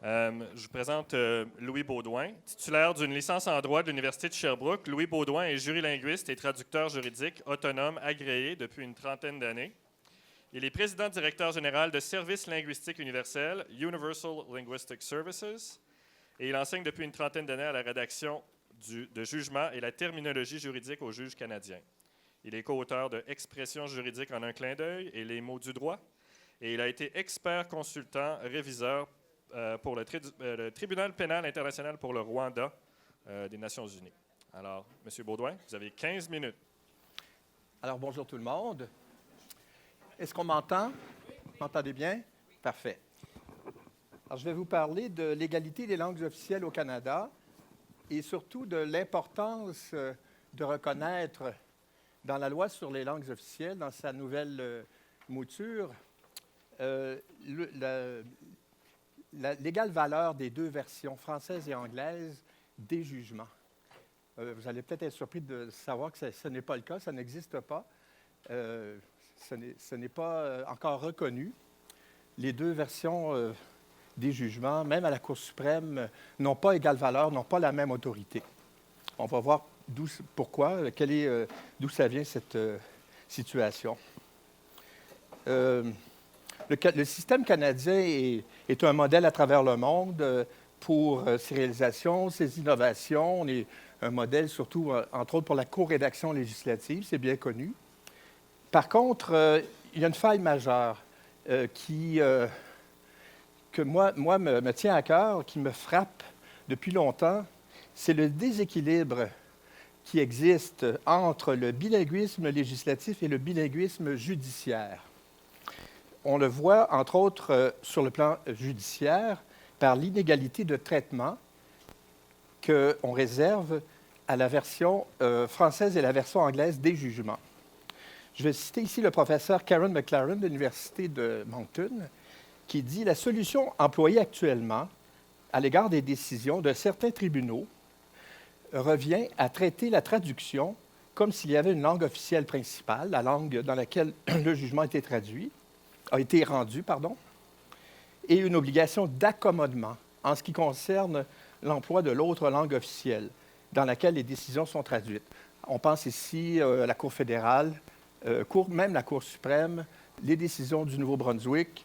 Je vous présente Louis Baudouin, titulaire d'une licence en droit de l'Université de Sherbrooke. Louis Baudouin est jurilinguiste et traducteur juridique autonome agréé depuis une trentaine d'années. Il est président-directeur général de Services linguistiques universels, Universal Linguistic Services, et il enseigne depuis une trentaine d'années à la rédaction de jugements et la terminologie juridique aux juges canadiens. Il est co-auteur de Expressions juridiques en un clin d'œil et Les mots du droit, et il a été expert consultant réviseur pour le Tribunal pénal international pour le Rwanda des Nations unies. Alors, M. Baudouin, vous avez 15 minutes. Alors, bonjour tout le monde. Est-ce qu'on m'entend? Vous m'entendez bien? Parfait. Alors, je vais vous parler de l'égalité des langues officielles au Canada et surtout de l'importance de reconnaître dans la loi sur les langues officielles, dans sa nouvelle mouture, l'égale valeur des deux versions, française et anglaise, des jugements. Vous allez peut-être être surpris de savoir que ce n'est pas le cas, ça n'existe pas. Ce n'est pas encore reconnu. Les deux versions des jugements, même à la Cour suprême, n'ont pas égale valeur, n'ont pas la même autorité. On va voir pourquoi, d'où ça vient cette situation. Le système canadien est un modèle à travers le monde pour ses réalisations, ses innovations. On est un modèle surtout, entre autres, pour la co-rédaction législative, c'est bien connu. Par contre, il y a une faille majeure que moi me tient à cœur, qui me frappe depuis longtemps, c'est le déséquilibre qui existe entre le bilinguisme législatif et le bilinguisme judiciaire. On le voit, entre autres, sur le plan judiciaire, par l'inégalité de traitement qu'on réserve à la version française et la version anglaise des jugements. Je vais citer ici le professeur Karen McLaren de l'Université de Moncton, qui dit « La solution employée actuellement à l'égard des décisions de certains tribunaux revient à traiter la traduction comme s'il y avait une langue officielle principale, la langue dans laquelle le jugement a été rendu, et une obligation d'accommodement en ce qui concerne l'emploi de l'autre langue officielle dans laquelle les décisions sont traduites. On pense ici à la Cour fédérale, même la Cour suprême, les décisions du Nouveau-Brunswick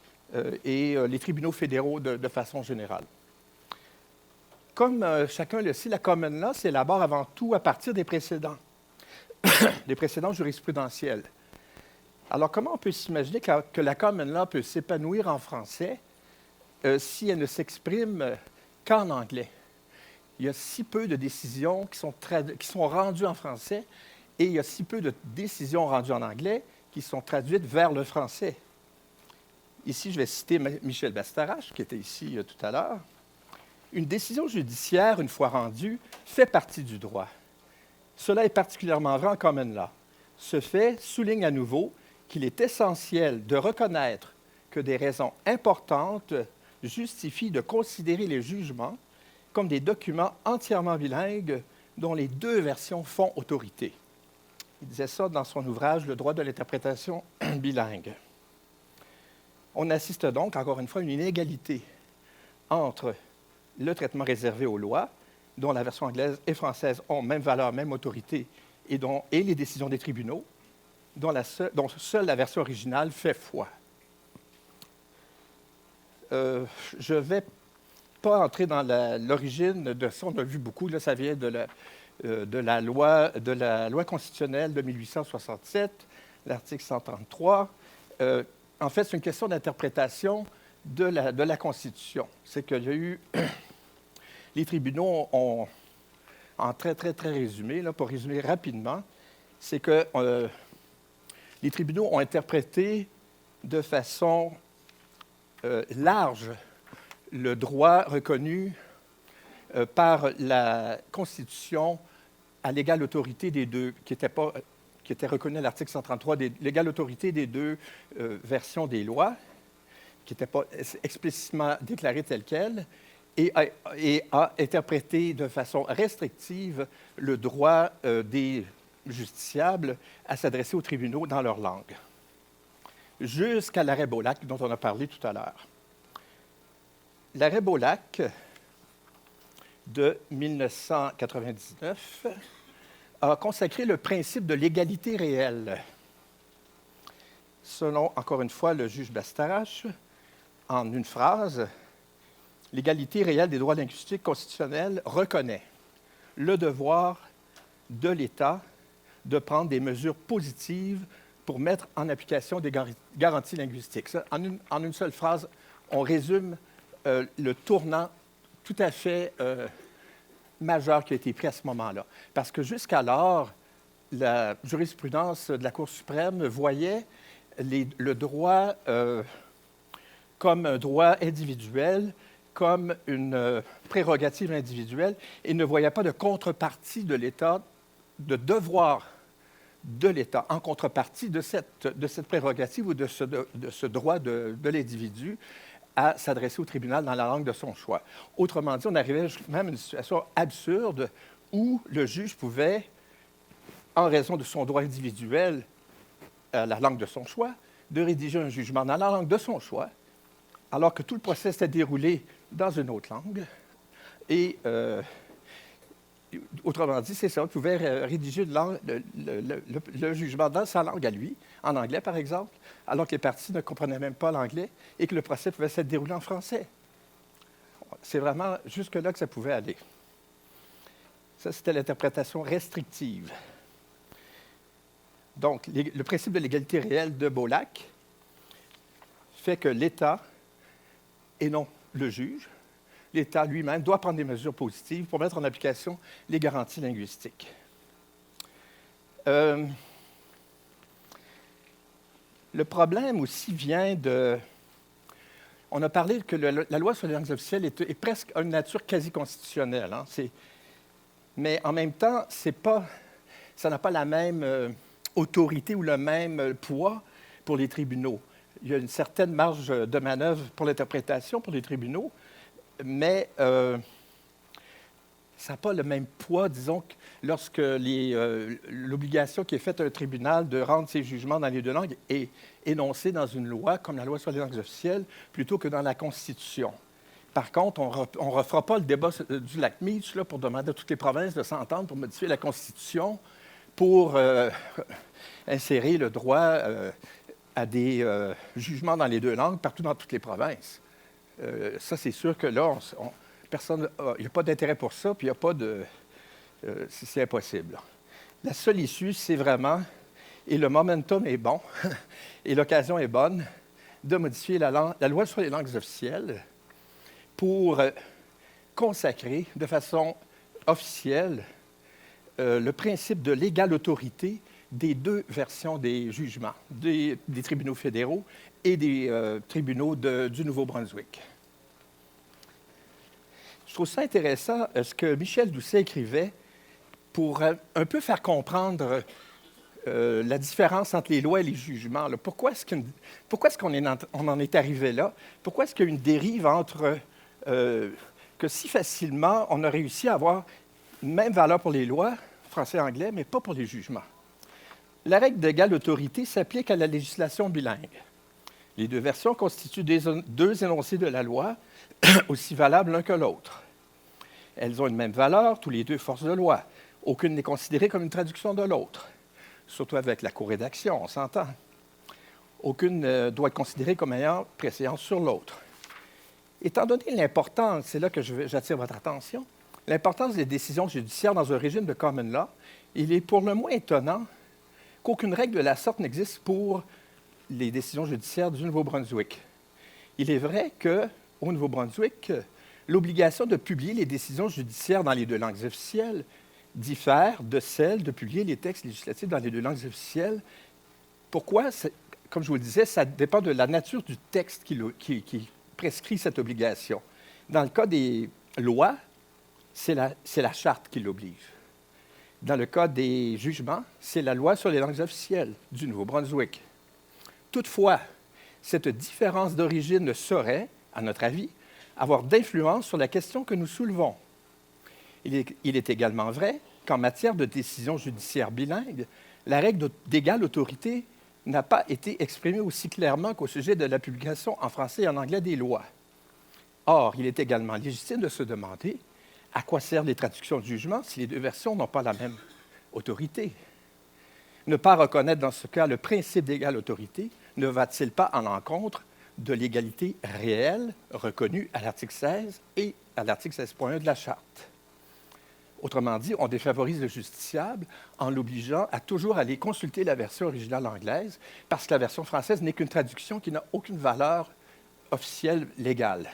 et les tribunaux fédéraux de façon générale. Comme chacun le sait, la common law s'élabore avant tout à partir des précédents, des précédents jurisprudentiels. Alors, comment on peut s'imaginer que la common law peut s'épanouir en français si elle ne s'exprime qu'en anglais? Il y a si peu de décisions qui sont rendues en français et il y a si peu de décisions rendues en anglais qui sont traduites vers le français. Ici, je vais citer Michel Bastarache, qui était ici tout à l'heure. Une décision judiciaire, une fois rendue, fait partie du droit. Cela est particulièrement vrai en common law. Ce fait souligne à nouveau qu'il est essentiel de reconnaître que des raisons importantes justifient de considérer les jugements comme des documents entièrement bilingues dont les deux versions font autorité. Il disait ça dans son ouvrage « Le droit de l'interprétation bilingue ». On assiste donc, encore une fois, à une inégalité entre le traitement réservé aux lois, dont la version anglaise et française ont même valeur, même autorité, et les décisions des tribunaux, dont seule la version originale fait foi. Je ne vais pas entrer dans l'origine de ça. On a vu beaucoup, là, ça vient de la loi constitutionnelle de 1867, l'article 133. En fait, c'est une question d'interprétation de la Constitution. C'est qu'il y a eu... Les tribunaux ont, en très, très, très résumé, là, pour résumer rapidement, c'est que les tribunaux ont interprété de façon large le droit reconnu par la Constitution à l'égale autorité des deux, qui était reconnu à l'article 133, l'égale autorité des deux versions des lois, qui n'étaient pas explicitement déclarées telles quelles, et a interprété de façon restrictive le droit des justiciables à s'adresser aux tribunaux dans leur langue, jusqu'à l'arrêt Beaulac dont on a parlé tout à l'heure. l'arrêt Beaulac de 1999 a consacré le principe de l'égalité réelle. Selon, encore une fois, le juge Bastarache, en une phrase, l'égalité réelle des droits linguistiques constitutionnels reconnaît le devoir de l'État de prendre des mesures positives pour mettre en application des garanties linguistiques. Ça, en une seule phrase, on résume le tournant tout à fait majeur qui a été pris à ce moment-là. Parce que jusqu'alors, la jurisprudence de la Cour suprême voyait le droit comme un droit individuel, comme une prérogative individuelle, et ne voyait pas de contrepartie de l'État, de devoir de l'État en contrepartie de cette prérogative ou de ce droit de l'individu à s'adresser au tribunal dans la langue de son choix. Autrement dit, on arrivait même à une situation absurde où le juge pouvait, en raison de son droit individuel à la langue de son choix, de rédiger un jugement dans la langue de son choix, alors que tout le procès s'était déroulé dans une autre langue. Et, autrement dit, c'est ça, il pouvait rédiger le jugement dans sa langue à lui, en anglais par exemple, alors que les parties ne comprenaient même pas l'anglais et que le procès pouvait s'être déroulé en français. C'est vraiment jusque-là que ça pouvait aller. Ça, c'était l'interprétation restrictive. Donc, le principe de l'égalité réelle de Beaulac fait que l'État, et non le juge, l'État lui-même doit prendre des mesures positives pour mettre en application les garanties linguistiques. Le problème aussi vient de... On a parlé que la loi sur les langues officielles est presque une nature quasi constitutionnelle. Hein? Mais en même temps, ça n'a pas la même autorité ou le même poids pour les tribunaux. Il y a une certaine marge de manœuvre pour l'interprétation pour les tribunaux, mais ça n'a pas le même poids, disons, que lorsque l'obligation qui est faite à un tribunal de rendre ses jugements dans les deux langues est énoncée dans une loi, comme la loi sur les langues officielles, plutôt que dans la Constitution. Par contre, on ne refera pas le débat du lac Meach pour demander à toutes les provinces de s'entendre pour modifier la Constitution, pour insérer le droit à des jugements dans les deux langues partout dans toutes les provinces. Ça, c'est sûr que là, il n'y a pas d'intérêt pour ça, puis il n'y a pas de... c'est impossible. La seule issue, c'est vraiment, et le momentum est bon, et l'occasion est bonne, de modifier la loi sur les langues officielles pour consacrer de façon officielle le principe de l'égale autorité des deux versions des jugements, des tribunaux fédéraux et des tribunaux du Nouveau-Brunswick. Je trouve ça intéressant ce que Michel Doucet écrivait pour un peu faire comprendre la différence entre les lois et les jugements. Là. Pourquoi est-ce qu'on en est arrivé là? Pourquoi est-ce qu'il y a une dérive entre que si facilement on a réussi à avoir une même valeur pour les lois, français et anglais, mais pas pour les jugements? La règle d'égale autorité s'applique à la législation bilingue. Les deux versions constituent deux énoncés de la loi, aussi valables l'un que l'autre. Elles ont une même valeur, tous les deux forces de loi. Aucune n'est considérée comme une traduction de l'autre, surtout avec la co-rédaction, on s'entend. Aucune doit être considérée comme ayant préséance sur l'autre. Étant donné l'importance, c'est là que j'attire votre attention, l'importance des décisions judiciaires dans un régime de common law, il est pour le moins étonnant qu'aucune règle de la sorte n'existe pour les décisions judiciaires du Nouveau-Brunswick. Il est vrai qu'au Nouveau-Brunswick, l'obligation de publier les décisions judiciaires dans les deux langues officielles diffère de celle de publier les textes législatifs dans les deux langues officielles. Pourquoi? Comme je vous le disais, ça dépend de la nature du texte qui prescrit cette obligation. Dans le cas des lois, c'est la charte qui l'oblige. Dans le cas des jugements, c'est la loi sur les langues officielles du Nouveau-Brunswick. Toutefois, cette différence d'origine ne saurait, à notre avis, avoir d'influence sur la question que nous soulevons. Il est également vrai qu'en matière de décision judiciaire bilingue, la règle d'égale autorité n'a pas été exprimée aussi clairement qu'au sujet de la publication en français et en anglais des lois. Or, il est également légitime de se demander à quoi servent les traductions de jugement si les deux versions n'ont pas la même autorité. Ne pas reconnaître dans ce cas le principe d'égale autorité ne va-t-il pas en encontre de l'égalité réelle reconnue à l'article 16 et à l'article 16.1 de la Charte? Autrement dit, on défavorise le justiciable en l'obligeant à toujours aller consulter la version originale anglaise parce que la version française n'est qu'une traduction qui n'a aucune valeur officielle légale.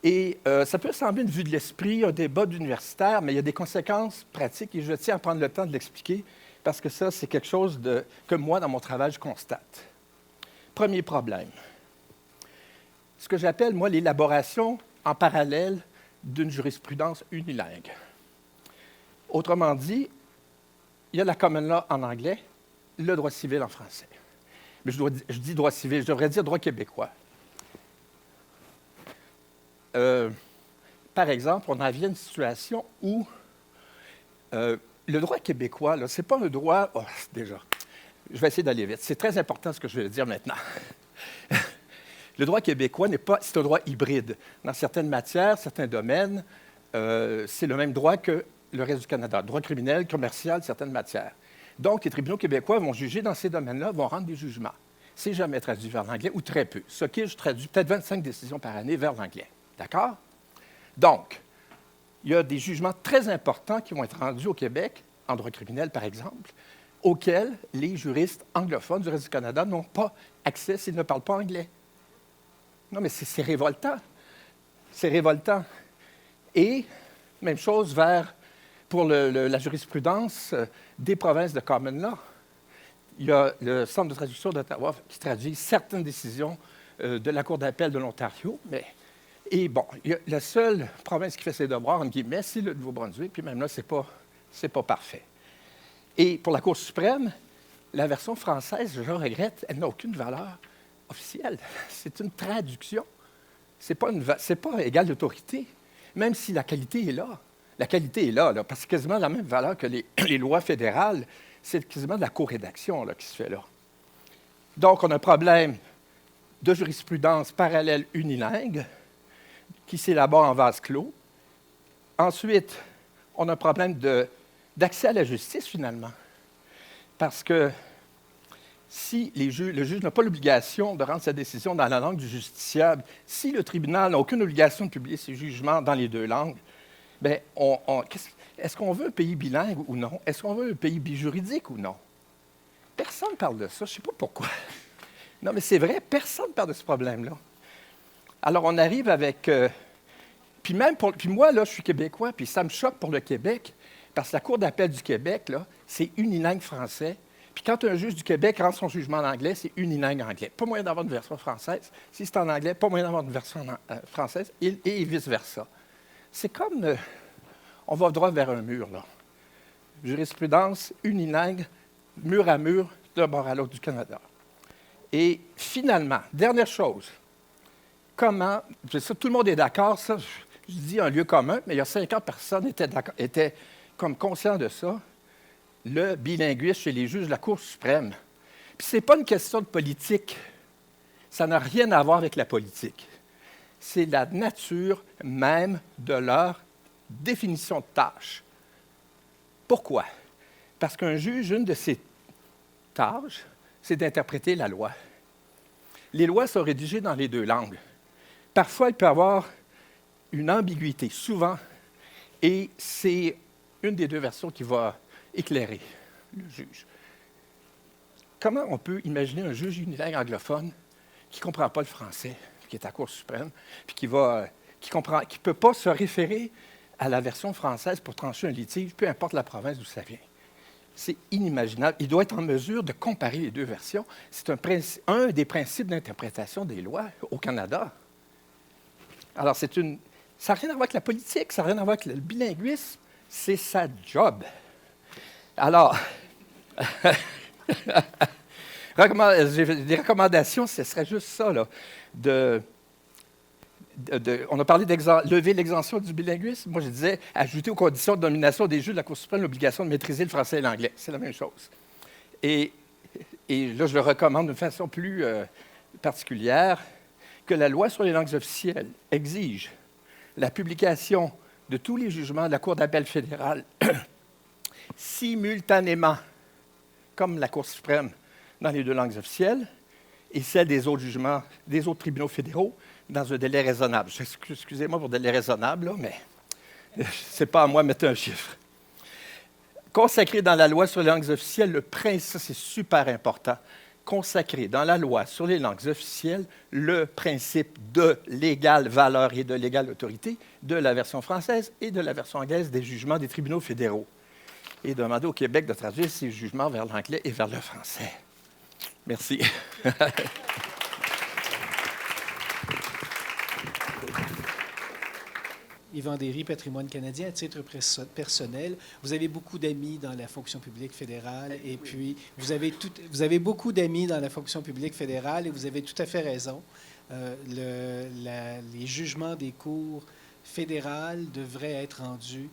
Et ça peut sembler une vue de l'esprit, un débat d'universitaire, mais il y a des conséquences pratiques et je tiens à prendre le temps de l'expliquer parce que ça, c'est quelque chose que moi, dans mon travail, je constate. Premier problème. Ce que j'appelle, moi, l'élaboration en parallèle d'une jurisprudence unilingue. Autrement dit, il y a la common law en anglais, le droit civil en français. Mais je dis droit civil, je devrais dire droit québécois. Par exemple, on en vient à une situation où le droit québécois, ce n'est pas un droit... Oh, déjà, je vais essayer d'aller vite. C'est très important ce que je vais dire maintenant. Le droit québécois c'est un droit hybride. Dans certaines matières, certains domaines, c'est le même droit que le reste du Canada. Droit criminel, commercial, certaines matières. Donc, les tribunaux québécois vont juger dans ces domaines-là, vont rendre des jugements. C'est jamais traduit vers l'anglais, ou très peu. Ce qui, je traduis peut-être 25 décisions par année vers l'anglais. D'accord? Donc, il y a des jugements très importants qui vont être rendus au Québec, en droit criminel, par exemple, auxquels les juristes anglophones du reste du Canada n'ont pas accès s'ils ne parlent pas anglais. Non, mais c'est révoltant. C'est révoltant. Et, même chose pour la jurisprudence des provinces de common law. Il y a le Centre de traduction d'Ottawa qui traduit certaines décisions de la Cour d'appel de l'Ontario, et bon, la seule province qui fait ses devoirs, entre guillemets, c'est le Nouveau-Brunswick, puis même là, c'est pas parfait. Et pour la Cour suprême, la version française, je le regrette, elle n'a aucune valeur officielle. C'est une traduction. C'est pas égal d'autorité, même si la qualité est là. La qualité est là, parce que c'est quasiment la même valeur que les lois fédérales. C'est quasiment de la co-rédaction qui se fait là. Donc, on a un problème de jurisprudence parallèle unilingue qui s'élabore en vase clos. Ensuite, on a un problème d'accès à la justice, finalement. Parce que si le juge n'a pas l'obligation de rendre sa décision dans la langue du justiciable, si le tribunal n'a aucune obligation de publier ses jugements dans les deux langues, bien, est-ce qu'on veut un pays bilingue ou non? Est-ce qu'on veut un pays bijuridique ou non? Personne ne parle de ça. Je ne sais pas pourquoi. Non, mais c'est vrai, personne ne parle de ce problème-là. Alors, on arrive avec... Puis moi, là, je suis québécois, puis ça me choque pour le Québec, parce que la Cour d'appel du Québec, là, c'est unilingue français. Puis quand un juge du Québec rend son jugement en anglais, c'est unilingue anglais. Pas moyen d'avoir une version française. Si c'est en anglais, pas moyen d'avoir une version française, et vice-versa. C'est comme... on va droit vers un mur, là. Jurisprudence unilingue, mur à mur, d'un bord à l'autre du Canada. Et finalement, dernière chose, comment... Ça, tout le monde est d'accord, ça, je dis un lieu commun, mais il y a 50 personnes étaient comme conscients de ça, le bilinguisme chez les juges de la Cour suprême. Puis ce n'est pas une question de politique. Ça n'a rien à voir avec la politique. C'est la nature même de leur définition de tâche. Pourquoi? Parce qu'un juge, une de ses tâches, c'est d'interpréter la loi. Les lois sont rédigées dans les deux langues. Parfois, il peut y avoir une ambiguïté, souvent, et c'est une des deux versions qui va éclairer le juge. Comment on peut imaginer un juge unilingue anglophone qui ne comprend pas le français, qui est à la Cour suprême, puis qui ne peut pas se référer à la version française pour trancher un litige, peu importe la province d'où ça vient? C'est inimaginable. Il doit être en mesure de comparer les deux versions. C'est un des principes d'interprétation des lois au Canada. Alors, ça n'a rien à voir avec la politique, ça n'a rien à voir avec le bilinguisme, c'est sa job. Alors, des recommandations, ce serait juste ça, là, on a parlé de lever l'exemption du bilinguisme. Moi, je disais ajouter aux conditions de nomination des juges de la Cour suprême l'obligation de maîtriser le français et l'anglais. C'est la même chose. Et là, je le recommande d'une façon plus particulière que la loi sur les langues officielles exige la publication de tous les jugements de la Cour d'appel fédérale simultanément, comme la Cour suprême dans les deux langues officielles, et celle des autres jugements des autres tribunaux fédéraux dans un délai raisonnable. Excusez-moi pour délai raisonnable, là, mais ce n'est pas à moi de mettre un chiffre. Consacrer dans la loi sur les langues officielles le principe, ça c'est super important, consacrer dans la loi sur les langues officielles le principe de l'égale valeur et de l'égale autorité de la version française et de la version anglaise des jugements des tribunaux fédéraux. Et demander au Québec de traduire ces jugements vers l'anglais et vers le français. Merci. Yvan Derry, Patrimoine canadien, à titre personnel. Vous avez beaucoup d'amis dans la fonction publique fédérale et puis vous avez beaucoup d'amis dans la fonction publique fédérale et vous avez tout à fait raison. Les jugements des cours fédérales devraient être rendus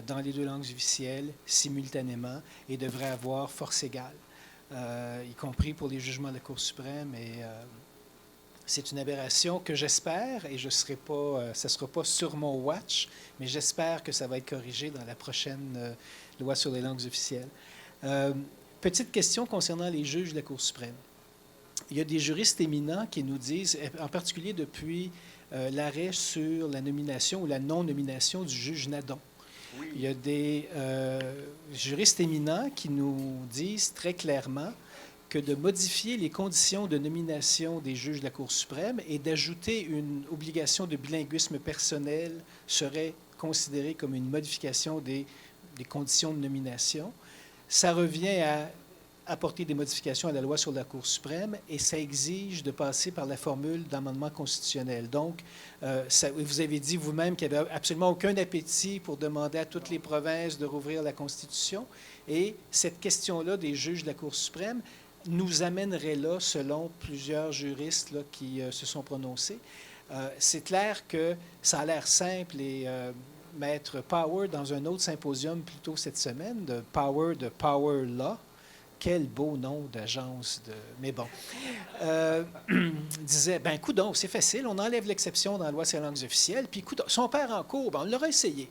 dans les deux langues officielles simultanément et devraient avoir force égale, y compris pour les jugements de la Cour suprême. Et c'est une aberration que j'espère, et ce ne sera pas sur mon watch, mais j'espère que ça va être corrigé dans la prochaine loi sur les langues officielles. Petite question concernant les juges de la Cour suprême. Il y a des juristes éminents qui nous disent, en particulier depuis l'arrêt sur la nomination ou la non-nomination du juge Nadon. Oui. Il y a des juristes éminents qui nous disent très clairement que de modifier les conditions de nomination des juges de la Cour suprême et d'ajouter une obligation de bilinguisme personnel serait considéré comme une modification des conditions de nomination. Ça revient à apporter des modifications à la loi sur la Cour suprême et ça exige de passer par la formule d'amendement constitutionnel. Donc, vous avez dit vous-même qu'il n'y avait absolument aucun appétit pour demander à toutes les provinces de rouvrir la Constitution. Et cette question-là des juges de la Cour suprême nous amènerait là, selon plusieurs juristes là, qui se sont prononcés. C'est clair que ça a l'air simple et Maître Power, dans un autre symposium plus tôt cette semaine, de Power Law, quel beau nom d'agence de... Mais bon. Disait, ben coudonc, c'est facile, on enlève l'exception dans la loi sur les langues officielles, puis coudonc, si on perd en cours, ben, on l'aura essayé.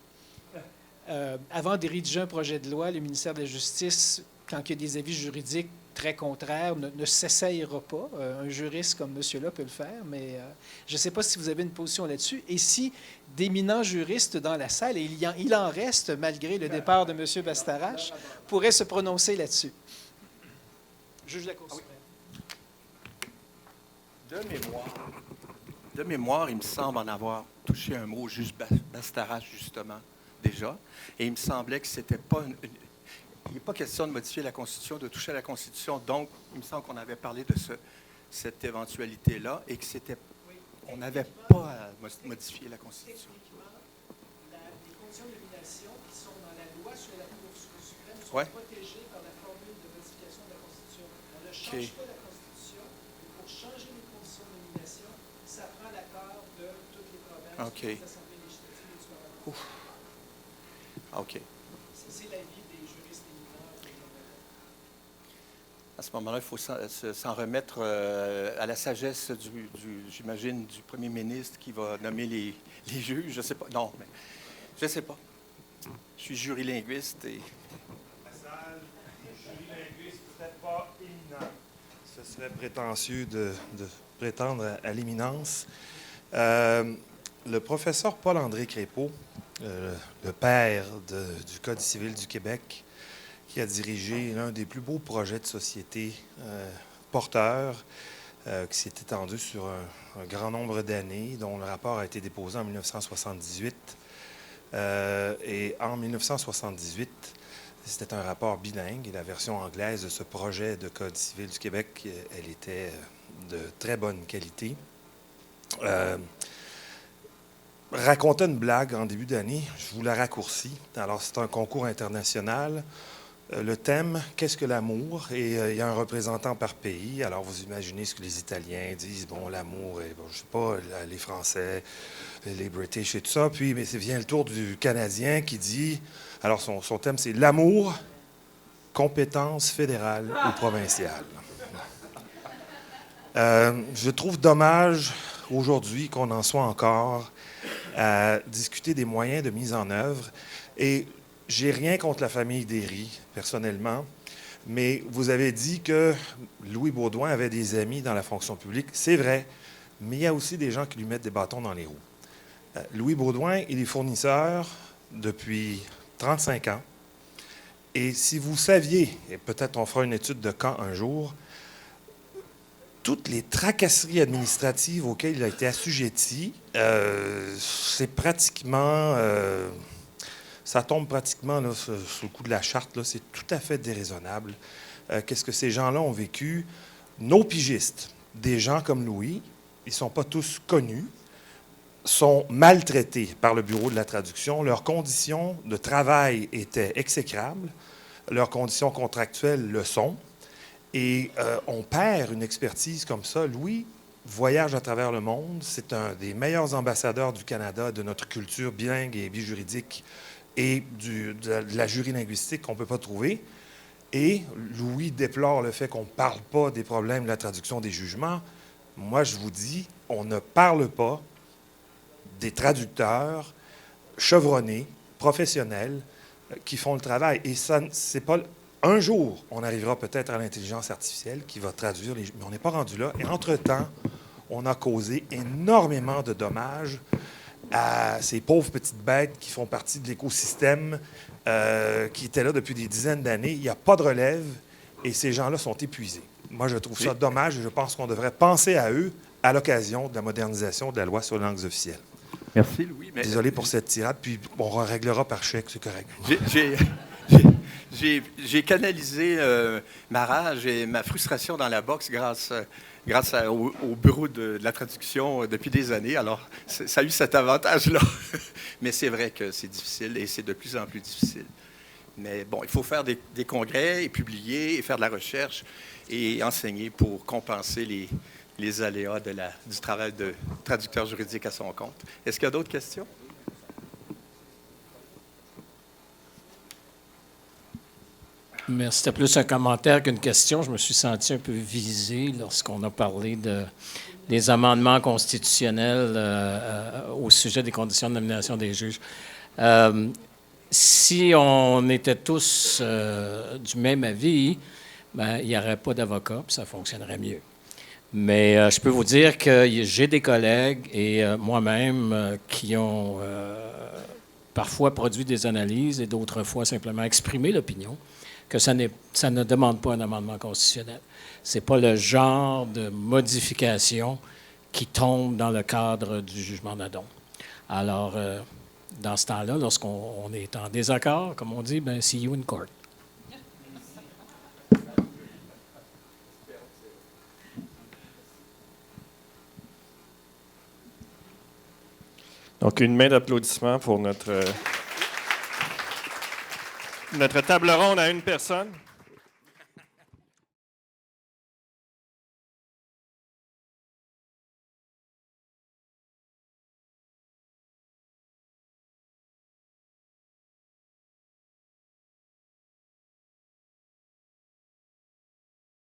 Avant de rédiger un projet de loi, le ministère de la Justice, quand il y a des avis juridiques très contraires, ne s'essayera pas. Un juriste comme monsieur-là peut le faire, mais je ne sais pas si vous avez une position là-dessus. Et si d'éminents juristes dans la salle, et il en reste malgré le départ de monsieur Bastarache, pourraient se prononcer là-dessus. Juge de la Cour suprême. De mémoire, il me semble en avoir touché un mot au juge Bastarache, justement, déjà. Et il me semblait que c'était pas il n'est pas question de modifier la Constitution, de toucher à la Constitution. Donc, il me semble qu'on avait parlé de cette éventualité-là et on n'avait pas à modifier la Constitution. Techniquement, les conditions de nomination qui sont dans la loi sur la Cour suprême sont protégées par la formule de modification de la Constitution. On ne change pas la Constitution, mais pour changer les conditions de nomination, ça prend l'accord de toutes les provinces, toutes les assemblées législatives et du Parlement. OK. C'est l'avis des juristes éminents. À ce moment-là, il faut s'en remettre à la sagesse, j'imagine, du premier ministre qui va nommer les juges. Je ne sais pas. Non, mais je ne sais pas. Je suis jurilinguiste et... La salle, jurilinguiste, peut-être pas éminent. Ce serait prétentieux de prétendre à l'éminence. Le professeur Paul-André Crépeau, le père du Code civil du Québec, qui a dirigé l'un des plus beaux projets de société porteurs, qui s'est étendu sur un grand nombre d'années, dont le rapport a été déposé en 1978. Et en 1978, c'était un rapport bilingue, et la version anglaise de ce projet de Code civil du Québec, elle était de très bonne qualité. Racontait une blague en début d'année, je vous la raccourcis. Alors, c'est un concours international. Le thème, qu'est-ce que l'amour? Et il y a un représentant par pays. Alors, vous imaginez ce que les Italiens disent. Bon, l'amour, et bon, je ne sais pas, les Français, les British et tout ça. Puis, mais vient le tour du Canadien qui dit, alors son thème, c'est l'amour, compétence fédérale ou provinciale. Je trouve dommage aujourd'hui qu'on en soit encore à discuter des moyens de mise en œuvre. Et j'ai rien contre la famille Derry, personnellement, mais vous avez dit que Louis Baudouin avait des amis dans la fonction publique. C'est vrai, mais il y a aussi des gens qui lui mettent des bâtons dans les roues. Louis Baudouin, il est fournisseur depuis 35 ans. Et si vous saviez, et peut-être on fera une étude de cas un jour, toutes les tracasseries administratives auxquelles il a été assujetti, c'est pratiquement... ça tombe pratiquement là, sous le coup de la charte. Là, c'est tout à fait déraisonnable. Qu'est-ce que ces gens-là ont vécu? Nos pigistes, des gens comme Louis, ils ne sont pas tous connus, sont maltraités par le Bureau de la traduction. Leurs conditions de travail étaient exécrables. Leurs conditions contractuelles le sont. Et on perd une expertise comme ça. Louis voyage à travers le monde. C'est un des meilleurs ambassadeurs du Canada de notre culture bilingue et bijuridique et de la jury linguistique qu'on ne peut pas trouver. Et Louis déplore le fait qu'on ne parle pas des problèmes de la traduction des jugements. Moi, je vous dis, on ne parle pas des traducteurs chevronnés, professionnels, qui font le travail. Et ça, c'est pas... Un jour, on arrivera peut-être à l'intelligence artificielle qui va traduire les... Mais on n'est pas rendu là. Et entre-temps, on a causé énormément de dommages à ces pauvres petites bêtes qui font partie de l'écosystème, qui étaient là depuis des dizaines d'années. Il n'y a pas de relève et ces gens-là sont épuisés. Moi, je trouve ça dommage et je pense qu'on devrait penser à eux à l'occasion de la modernisation de la loi sur les langues officielles. Merci, Louis. Mais désolé pour cette tirade, puis on réglera par chèque, c'est correct. J'ai canalisé ma rage et ma frustration dans la boxe grâce au bureau de la traduction depuis des années. Alors, ça a eu cet avantage-là. Mais c'est vrai que c'est difficile et c'est de plus en plus difficile. Mais bon, il faut faire des congrès et publier et faire de la recherche et enseigner pour compenser les aléas du travail de traducteur juridique à son compte. Est-ce qu'il y a d'autres questions? Merci. C'était plus un commentaire qu'une question. Je me suis senti un peu visé lorsqu'on a parlé des amendements constitutionnels au sujet des conditions de nomination des juges. Si on était tous du même avis, ben, il n'y aurait pas d'avocat, puis ça fonctionnerait mieux. Mais je peux vous dire que j'ai des collègues et moi-même qui ont parfois produit des analyses et d'autres fois simplement exprimé l'opinion que ça ne demande pas un amendement constitutionnel. Ce n'est pas le genre de modification qui tombe dans le cadre du jugement d'Adon. Alors, dans ce temps-là, lorsqu'on est en désaccord, comme on dit, ben, see you in court. Donc, une main d'applaudissement pour notre table ronde à une personne.